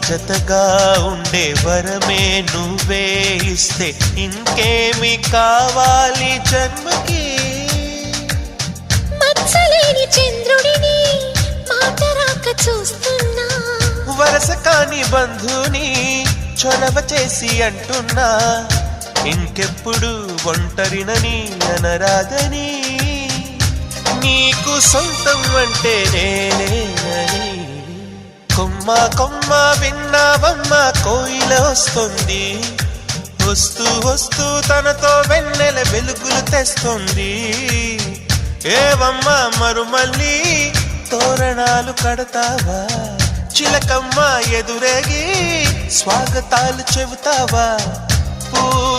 జతగా ఉండే వరమే నువ్వే ఇస్తే ఇంకేమి కావాలి జన్మకి. మచ్చలేని చంద్రుడిని మాట రాక చూస్తున్నా, వరస కాని బంధుని చొరవ చేసి అంటున్నా, ఇంకెప్పుడు ఒంటరినని అనరాదని, నీకు సొంతం అంటే నేనేనని. కొమ్మ కొమ్మ విన్నావమ్మ కోయిల వస్తుంది, వస్తూ వస్తూ తనతో వెన్నెల వెలుగులు తెస్తుంది. ఏవమ్మ మరుమల్లి తోరణాలు కడతావా, చిలకమ్మ ఎదురేగి స్వాగతాలు చెబుతావా.